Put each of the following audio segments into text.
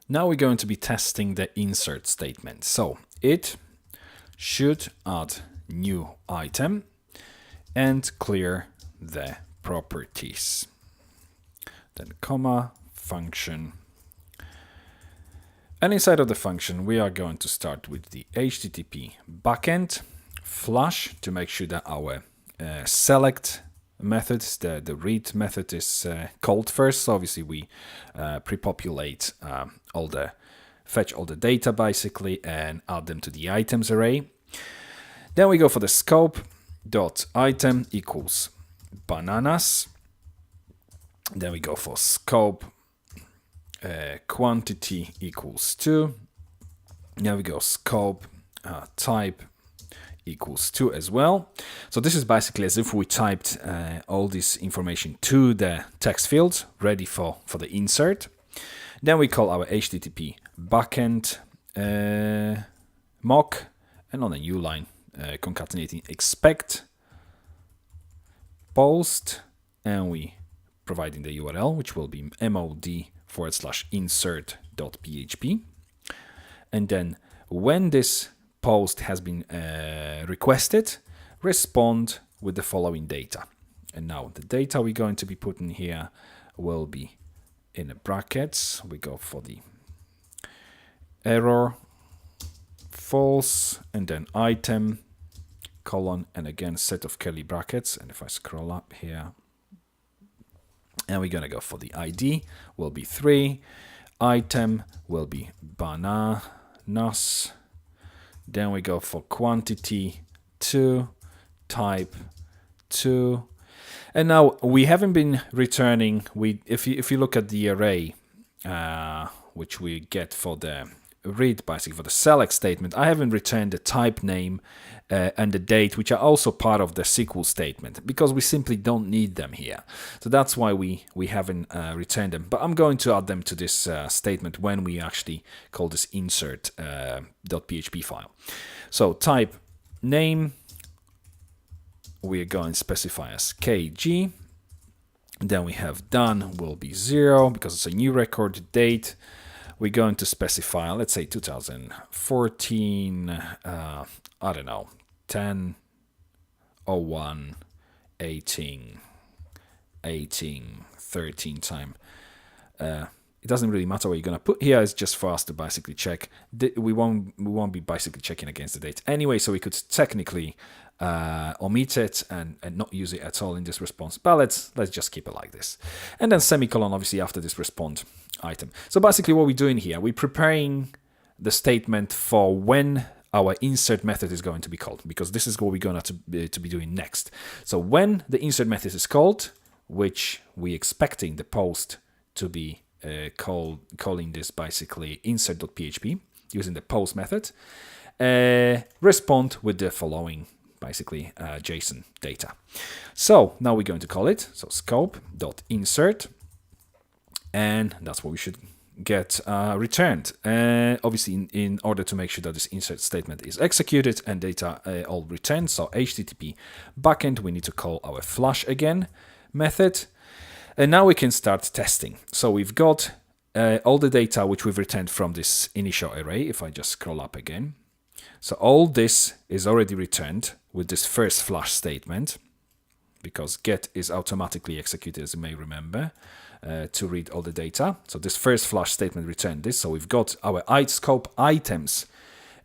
Now we're going to be testing the insert statement. So it should add new item and clear the properties. Then comma, function. And inside of the function, we are going to start with the HTTP backend flush to make sure that our select method, the read method, is called first. So obviously we pre-populate fetch all the data basically and add them to the items array. Then we go for the scope.item equals bananas. Then we go for scope quantity equals 2. Now we go scope type equals 2 as well. So this is basically as if we typed all this information to the text field ready for the insert. Then we call our HTTP backend mock, and on a new line concatenating expect post, and we providing the URL, which will be mod/insert.php. And then when this post has been requested, respond with the following data. And now the data we're going to be putting here will be in the brackets. We go for the error, false, and then item, colon, and again set of curly brackets. And if I scroll up here, and we're going to go for the ID, will be 3, item will be bananas, then we go for quantity 2, type 2, and now we haven't been returning. If you look at the array which we get for the read, basically for the select statement, I haven't returned the type name and the date, which are also part of the SQL statement, because we simply don't need them here. So that's why we haven't returned them. But I'm going to add them to this statement when we actually call this insert.php file. So type name, we're going to specify as kg. Then we have done will be 0 because it's a new record. Date, we're going to specify, let's say 2014, I don't know, 10/01/18 time. It doesn't really matter what you're going to put here. It's just for us to basically check. We won't be basically checking against the date anyway, so we could technically omit it and not use it at all in this response. But let's just keep it like this. And then semicolon, obviously, after this respond item. So basically what we're doing here, we're preparing the statement for when our insert method is going to be called, because this is what we're going to be doing next. So when the insert method is called, which we're expecting the post to be calling this basically insert.php using the post method, respond with the following basically JSON data. So now we're going to call it, so scope.insert, and that's what we should get returned. Obviously, in order to make sure that this insert statement is executed and data all returned, so HTTP backend, we need to call our flush again method. And now we can start testing. So we've got all the data which we've returned from this initial array. If I just scroll up again. So all this is already returned with this first flush statement, because get is automatically executed, as you may remember, to read all the data. So this first flush statement returned this. So we've got our scope items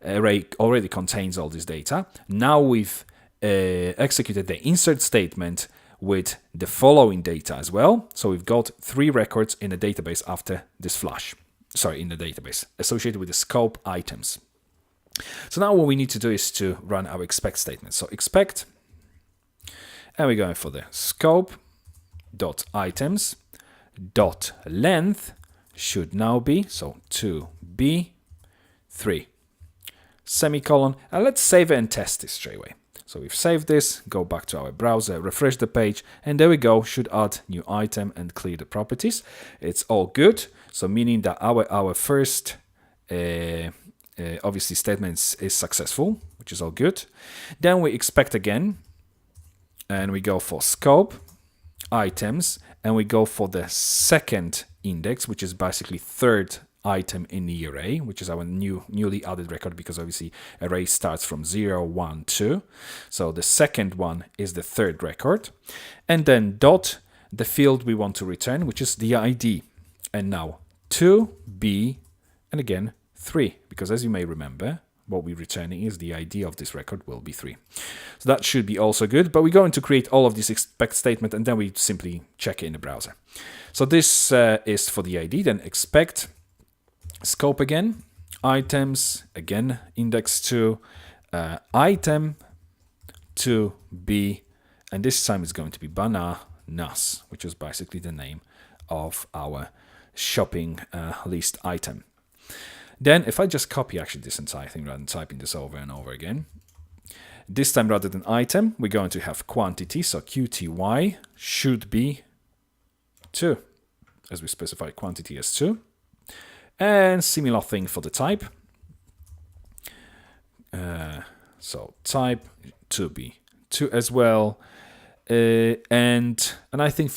array already contains all this data. Now we've executed the insert statement with the following data as well. So we've got 3 records in the database after this flush. Sorry, in the database associated with the scope items. So now what we need to do is to run our expect statement. So expect, and we're going for the scope.items.length should now be, so 2b 3 semicolon, and let's save it and test this straight away. So we've saved this, go back to our browser, refresh the page, and there we go, should add new item and clear the properties. It's all good. So meaning that our first obviously statements is successful, which is all good. Then we expect again, and we go for scope, items, and we go for the second index, which is basically third item in the array, which is our newly added record, because obviously array starts from 0, 1, 2. So the second one is the third record. And then dot, the field we want to return, which is the ID. And now 2b, and again 3, because as you may remember, what we're returning is the ID of this record will be 3. So that should be also good, but we're going to create all of this expect statement and then we simply check it in the browser. So this is for the ID, then expect scope again, items, again index 2, item to be, and this time it's going to be bananas, which is basically the name of our shopping list item. Then if I just copy actually this entire thing rather than typing this over and over again, this time rather than item, we're going to have quantity, so qty should be 2, as we specify quantity as 2. And similar thing for the type. So type to be 2 as well. And I think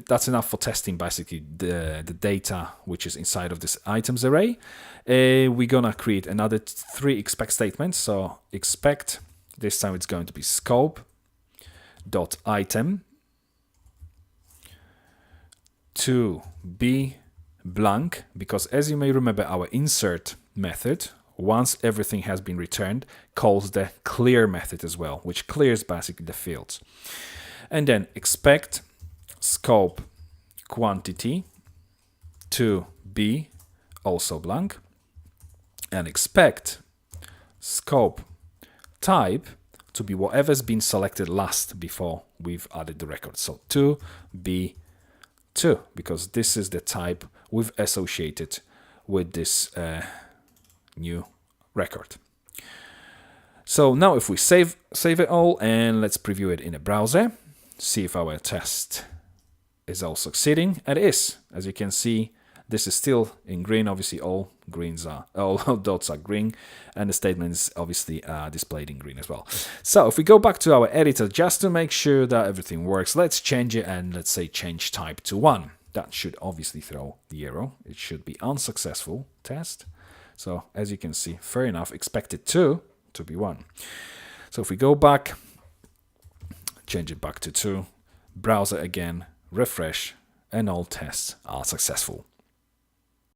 that's enough for testing basically the data which is inside of this items array. We're gonna create another 3 expect statements. So expect, this time it's going to be scope dot item to be blank, because as you may remember, our insert method, once everything has been returned, calls the clear method as well, which clears basically the fields. And then expect scope quantity to be also blank, and expect scope type to be whatever's been selected last before we've added the record. So to be 2, because this is the type we've associated with this new record. So now if we save it all and let's preview it in a browser, see if our test is all succeeding, and it is. As you can see, this is still in green. Obviously all dots are green, and the statement is obviously displayed in green as well. So if we go back to our editor just to make sure that everything works, let's change it and let's say change type to 1. That should obviously throw the error. It should be unsuccessful test. So as you can see, fair enough, expected 2 to be 1. So if we go back, change it back to 2, browser again, refresh, and all tests are successful.